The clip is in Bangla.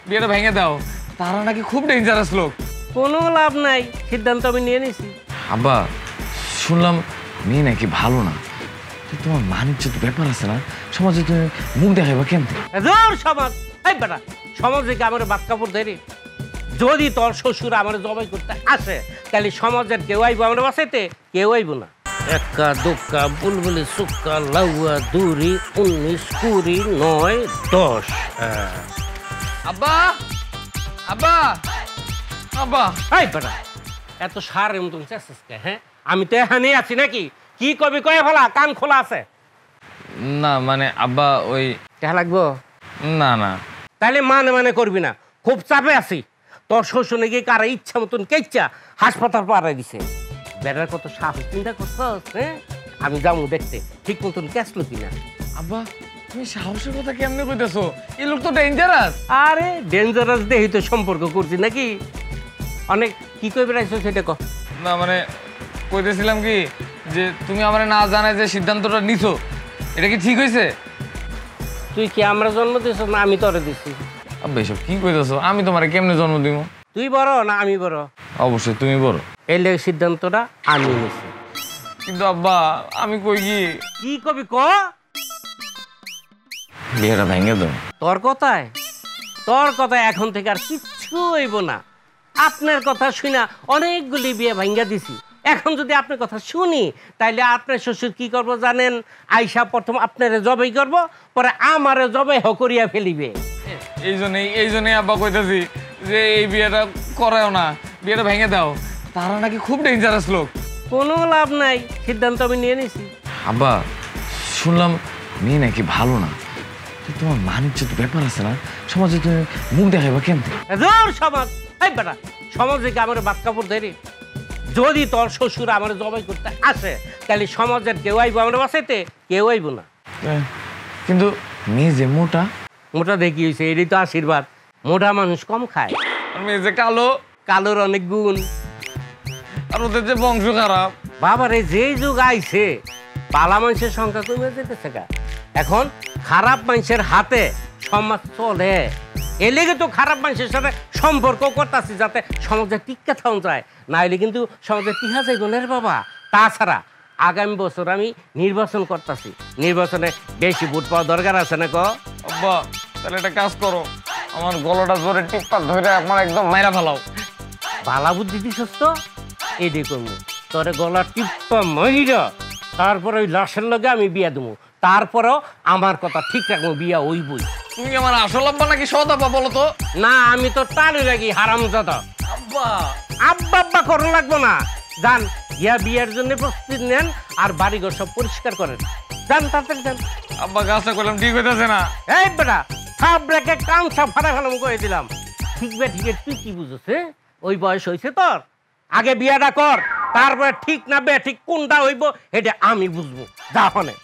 বিয়েটা ভেঙে দাও, তারা নাকি খুব ডেঞ্জারাস লোক। কোনো লাভ নাই, সিদ্ধান্ত আমি নিয়ে নিছি। আব্বা শুনলাম মেয়ে নাকি ভালো না, তো তোমার মানিজ্যত ব্যাপার আছে না, সমাজে তুমি মুখ দেখাইবা কেমন? সমাজ এই বেটা, সমাজে কি আমার বাদ কাপড় দেরি? যদি তোর শ্বশুর আমার জবাই করতে আসে তাহলে সমাজের কেউ আইব আমার বাসাইতে? কেউ আইব না। একা দোক্কা বুলবুলি সুক্কা লাউয়া দুরি 19 20 9 10। আব্বা আব্বা আব্বা এই বেটা, এত সারের মতন চেষ্টা কে? হ্যাঁ, আমি তো এখানে আছি নাকি? কি কবি কয়ে ফেলা, কান খোলা আছে। না মানে আব্বা ওই টাকা লাগবো? না না তাহলে মানে মানে করবি না, খুব চাপে আছি। তোর শ্বশুর নাকি কারা ইচ্ছা মতন কেচ্ছা হাসপাতাল পাড়াই দিছে। বেটার কত সাহস, চিন্তা করছস? হ্যাঁ, আমি যাবো দেখতে ঠিক মতন ক্যাসলো কিনা। আব্বা তুমি সাহসের কথা কেমনে কইতেছো? এই লোক তো ডেঞ্জারাস। আরে ডেঞ্জারাস দেহি তো সম্পর্ক করছি নাকি? অনেক কি কই বেড়াইছো সেটা কহ। না মানে কইতেছিলাম কি যে তুমি আমারে না জানায় যে সিদ্ধান্তটা নিছো, এটা কি ঠিক হয়েছে? তুই কি আমরা জন্ম দিছ না আমি তোরে দিছি? আব্বা এসব কি কইতেছো? আমি তোমারে কেমনে জন্ম দিব? তুই বড় না আমি বড়? অবশ্যই তুমি বলো। এই লেগে সিদ্ধান্তটা আমি নিছি। কিন্তু আব্বা আমি কই কি কবি ক? বিয়েটা ভেঙে দাও। তোর কথায় এখন থেকে আর কিচ্ছু হইব না। আপনার কথা শুনা অনেকগুলি বিয়ে ভাঙ্গা দিছি। এখন যদি আপনার কথা শুনি তাইলে আপনার শ্বশুর কি করব জানেন? আইসা প্রথম আপনারে জবাই করব, পরে আমারে জবাই করিয়া ফেলিবে। এই জন্যই আব্বা কইতেছি যে এই বিয়েটা করাও না, বিয়েটা ভেঙে দাও, তারা নাকি খুব ডেঞ্জারাস লোক। কোনো লাভ নাই, সিদ্ধান্ত আমি নিয়ে নিছি। আব্বা শুনলাম মেয়ে নাকি ভালো না, তো তোমার মানিজ্যত ব্যাপার আছে না, সমাজে তুমি মুখ দেখাইবা কেমন? সমাজ এই বেটা, সমাজে কি আমার বাদ কাপড় দেরি? যদি তোর শ্বশুর আমার জবাই করতে আসে তাহলে সমাজের কেউ আইব আমার বাসাইতে? কেউ আইব না। কিন্তু মেয়ে যে মোটা। মোটা দেখি হয়েছে, এটাই তো আশীর্বাদ। মোটা মানুষ কম খায়। আর মেয়ে যে কালো, কালোর অনেক গুণ। আর ওদের যে বংশ খারাপ। বাবারে যেই যুগ আইছে, পালা মানুষের সংখ্যা কমে যেতেছে গা। এখন খারাপ মানুষের হাতে সমাজ চলে। এ লেগে তো খারাপ মানুষের সাথে সম্পর্ক করতেছি যাতে সমাজে টিকা থাউন যায়, না হলে কিন্তু সমাজে টিহা যাইব না রে বাবা। তাছাড়া আগামী বছর আমি নির্বাচন করতেছি, নির্বাচনে বেশি ভোট পাওয়া দরকার আছে না ক? আব্বা তাহলে একটা কাজ করো, আমার গলাটা জোরে টিপা ধরে আমার একদম মাইরা ফেলাও। বালা বুদ্ধি দিছস তো, এই দেখুন তোরে গলা টিপা মহিলা, তারপরে ওই লাশের লগে আমি বিয়া দেবো, তারপরেও আমার কথা ঠিক রাখবো, বিয়া হইবই। তুমি আমার আসল আব্বা নাকি সৎ আব্বা বলো তো? না আমি তো টানি লাগি হারামজাদা। আব্বা আব্বা আব্বা করো লাগবো না, যান গিয়া বিয়ের জন্য প্রস্তুতি নেন আর বাড়িঘর সব পরিষ্কার করেন। যান তাড়াতাড়ি যান। আব্বা কাজটা করলাম ঠিক হইতেছে না। এই বেটা, সব রেখে কান সব ফাটা ফেলাম করে দিলাম। ঠিক বে ঠিক, তুই কি বুঝছ? ওই বয়স হয়েছে তোর, আগে বিয়াটা কর, তারপরে ঠিক না বে ঠিক কোনটা হইব এটা আমি বুঝবো। যা হনে।